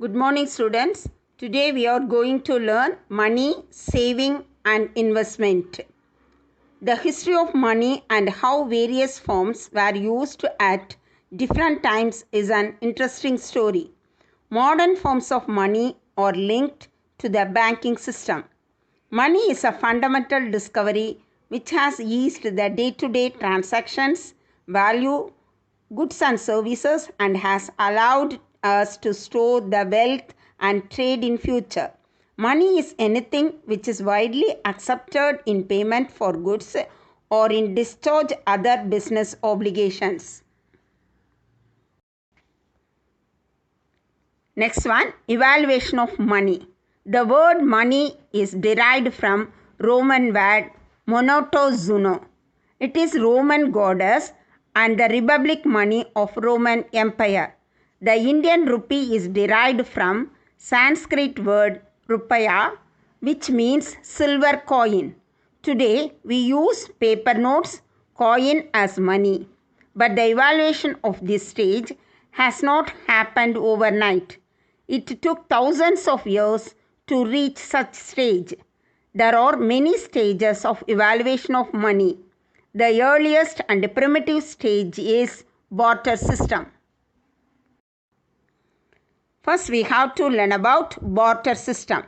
Good morning, students. Today we are going to learn money, saving and investment. The history of money and how various forms were used at different times is an interesting story. Modern forms of money are linked to the banking system. Money is a fundamental discovery which has eased the day-to-day transactions, value, goods and services and has allowed us to store the wealth and trade in future. Money is anything which is widely accepted in payment for goods or in discharge other business obligations. Next one, evaluation of money. The word money is derived from Roman word monotozuno. It is Roman goddess and the republic money of Roman Empire. The Indian rupee is derived from Sanskrit word rupaya, which means silver coin. Today we use paper notes, coin as money. But the evaluation of this stage has not happened overnight. It took thousands of years to reach such stage. There are many stages of evaluation of money. The earliest and primitive stage is barter system. First we have to learn about barter system.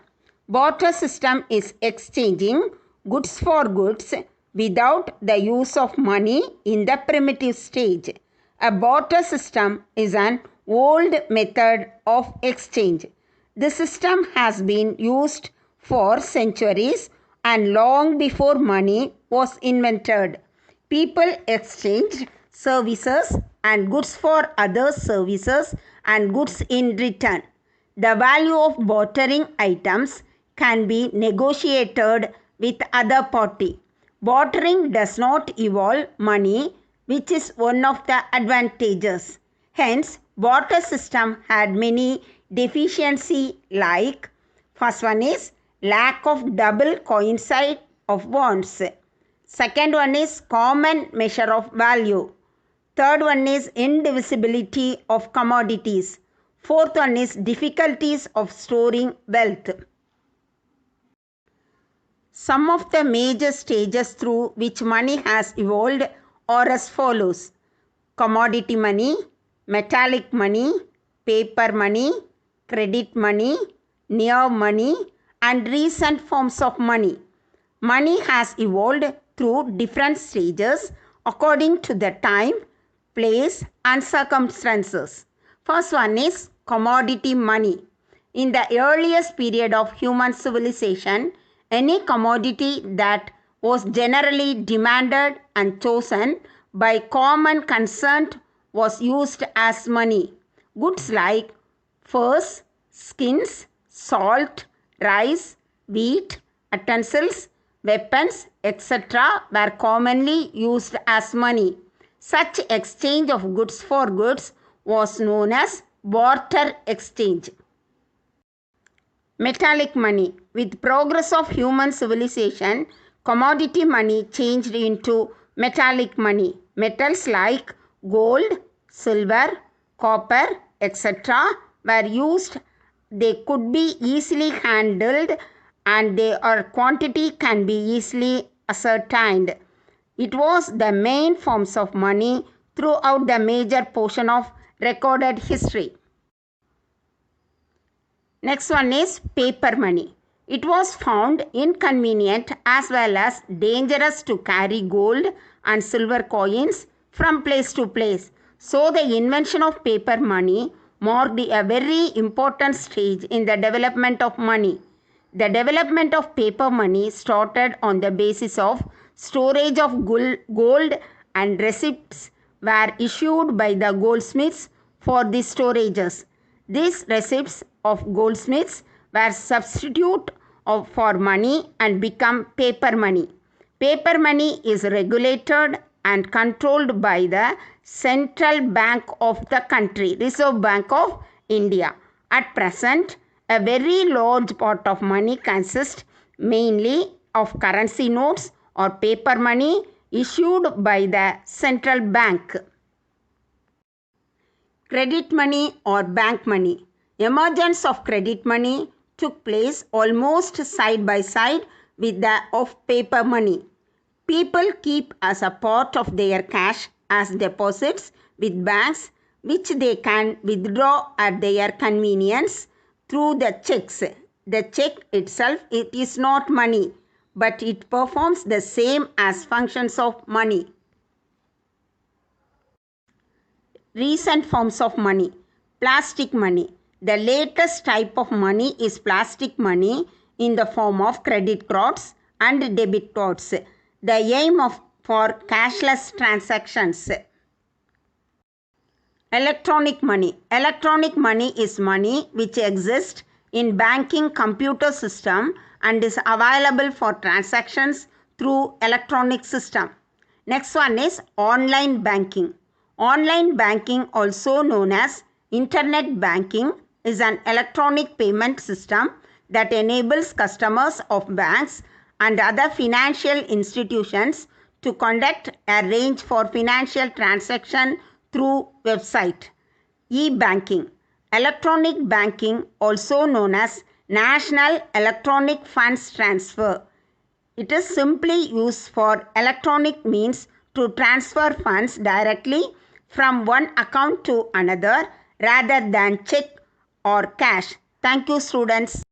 Barter system is exchanging goods for goods without the use of money in the primitive stage. A barter system is an old method of exchange. The system has been used for centuries and long before money was invented. People exchanged services and goods for other services and goods in return. The value of bartering items can be negotiated with other party. Bartering does not involve money, which is one of the advantages. Hence, barter system had many deficiencies like first one is lack of double coincide of bonds. Second one is common measure of value. Third one is indivisibility of commodities. Fourth one is difficulties of storing wealth. Some of the major stages through which money has evolved are as follows: commodity money, metallic money, paper money, credit money, near money, and recent forms of money. Money has evolved through different stages according to the time, place, and circumstances. First one is commodity money. In the earliest period of human civilization, any commodity that was generally demanded and chosen by common consent was used as money. Goods like furs, skins, salt, rice, wheat, utensils, weapons, etc. were commonly used as money. Such exchange of goods for goods was known as barter exchange. Metallic money. With progress of human civilization, commodity money changed into metallic money. Metals like gold, silver, copper, etc. were used. They could be easily handled and their quantity can be easily ascertained. It was the main forms of money throughout the major portion of recorded history. Next one is paper money. It was found inconvenient as well as dangerous to carry gold and silver coins from place to place. So the invention of paper money marked a very important stage in the development of money. The development of paper money started on the basis of storage of gold, and receipts were issued by the goldsmiths for the storages. These receipts of goldsmiths were substitute for money and become paper money. Paper money is regulated and controlled by the Central Bank of the country, Reserve Bank of India. At present, a very large part of money consists mainly of currency notes or paper money issued by the central bank. Credit money or bank money. Emergence of credit money took place almost side by side with that of paper money. People keep as a part of their cash as deposits with banks, which they can withdraw at their convenience through the checks. The check itself, it is not money, but it performs the same as functions of money. Recent forms of money. Plastic money. The latest type of money is plastic money in the form of credit cards and debit cards. The aim for cashless transactions. Electronic money. Electronic money is money which exists in banking computer system and is available for transactions through electronic system. Next one is online banking. Online banking, also known as internet banking, is an electronic payment system that enables customers of banks and other financial institutions to conduct a range for financial transaction through website. E-banking. Electronic banking, also known as National Electronic Funds Transfer. It is simply used for electronic means to transfer funds directly from one account to another rather than check or cash. Thank you, students.